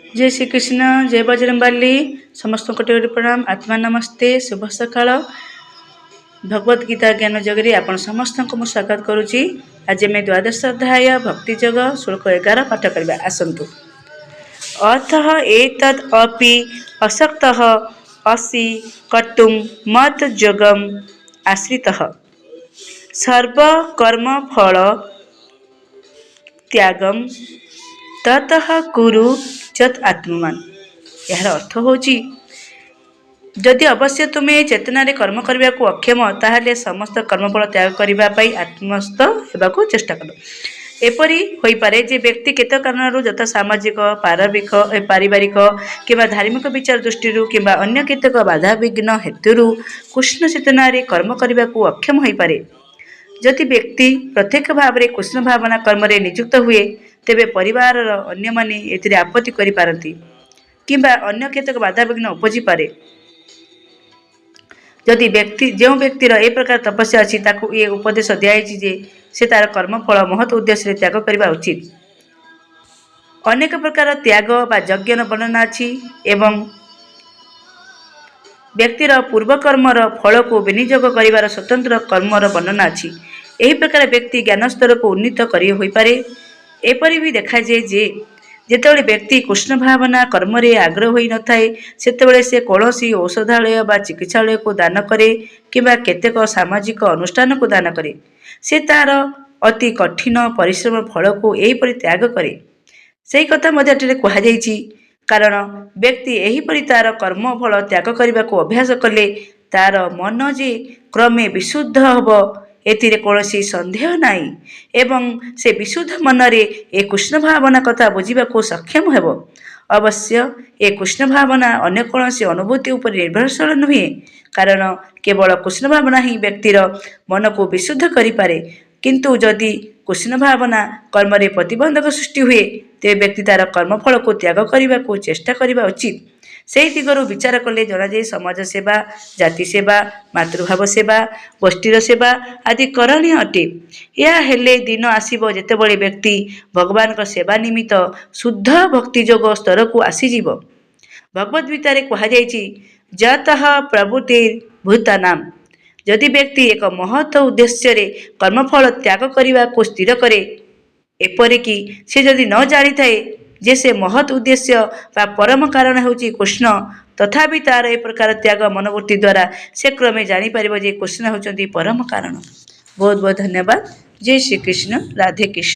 जय श्री कृष्ण। जय बजरंगबली। समस्त कोटि प्रणाम। आत्मा नमस्ते। शुभ सकाळ। भगवद गीता ज्ञान जगरी आपण समस्त को स्वागत करुच्ची। आज मैं द्वादश अध्याय भक्ति जोग श्लोक 11 पाठ करबा। आसंतु। अतः एतद् अपि अशक्तः असि कर्तुं मत् योगम् आश्रितः सर्व कर्म फल त्यागम ततः कुरु यत् आत्मवान। यार अर्थ होची जदि अवश्य तुम्हें चेतनारे कर्म करने को अक्षम ताहले समस्त कर्मफल त्याग करने आत्मस्थ होगा चेष्टा कर। एपरी हो पारे जे व्यक्ति केत कारण यथा सामाजिक पारिवारिक किंवा धार्मिक विचार दृष्टि किंवा अन्य केतक बाधा विघ्न हेतु कृष्ण चेतना कर्म करने को अक्षम हो पारे। जदि व्यक्ति प्रत्यक्ष भाव में कृष्ण भावना कर्म रे नियुक्त हुए तेबे परिवार अन्य माने एथिरे आपत्ति करि पारंती किंबा अन्य केतक बाधा विघ्न उपजी पारे। जदि व्यक्ति जो व्यक्तिर ए प्रकार तपस्या अछि ताकू ये उपदेश दियाइछि जे से तार कर्मफल महत उद्देश्य त्याग करबा उचित। अनेक प्रकार त्याग बा यज्ञ वर्णना अछि एवं व्यक्तिर पूर्व कर्मर फल को विनियोग करिवार स्वतंत्र कर्मर वर्णना अछि। एही प्रकार व्यक्ति ज्ञान स्तर को उन्नीत करि होई पारे। एपरि भी देखा जाए जे जेतेबेले व्यक्ति कृष्ण भावना कर्म रे आग्रह होई न थाए सेतेबेले से कौनसी औषधालय बा चिकित्सालय को दान करे किंबा केतेक सामाजिक अनुष्ठान को दान करे। से तार अति कठिन परिश्रम फल को एहीपरि त्याग करे। सेही कथा मध्ये एठरे कहा जाइछि कारण व्यक्ति एहीपरि तार कर्म फल त्याग करने को अभ्यास कले तार मन जे क्रमे विशुद्ध हब एथिरे कौनसी संदेह नाही एवं से विशुद्ध मन रे ए कृष्ण भावना कथा बुझिबा को सक्षम हेबो। अवश्य ए कृष्ण भावना अन्य कौनसी अनुभूति उपर निर्भरशील नुहे कारण केवल कृष्ण भावना ही व्यक्तिर मन को विशुद्ध करि पारे। किंतु जदि कृष्ण भावना कर्म रे प्रतिबंधक सृष्टि हुए तेबे व्यक्ति तार कर्मफल को त्याग करने को चेष्टा करबा उचित। से दिगरु विचार कले जना जाए समाज सेवा जाति सेवा मातृभाव सेवा गोष्ठीर सेवा आदि करणीय अटे। या हेले दिन आसीबो जेतेबेले व्यक्ति भगवान का सेवा निमित्त शुद्ध भक्ति जोग स्तर को आसीजिवो। भगवद गीता रे कहा जाइछि जतः प्रभुतिर भूतानाम। जदि व्यक्ति एक महत् उद्देश्य रे कर्मफल त्याग करने को स्थिर करे एपरिकी से जदि न जानी थाए जे से महत् उद्देश्य बा परम कारण होची कृष्ण तथापि तार ए प्रकार त्याग मनोवृत्ति द्वारा से क्रमे जानी पारिबो जे कृष्ण होचंती परम कारण। बहुत बहुत धन्यवाद। जय श्री कृष्ण। राधे कृष्ण।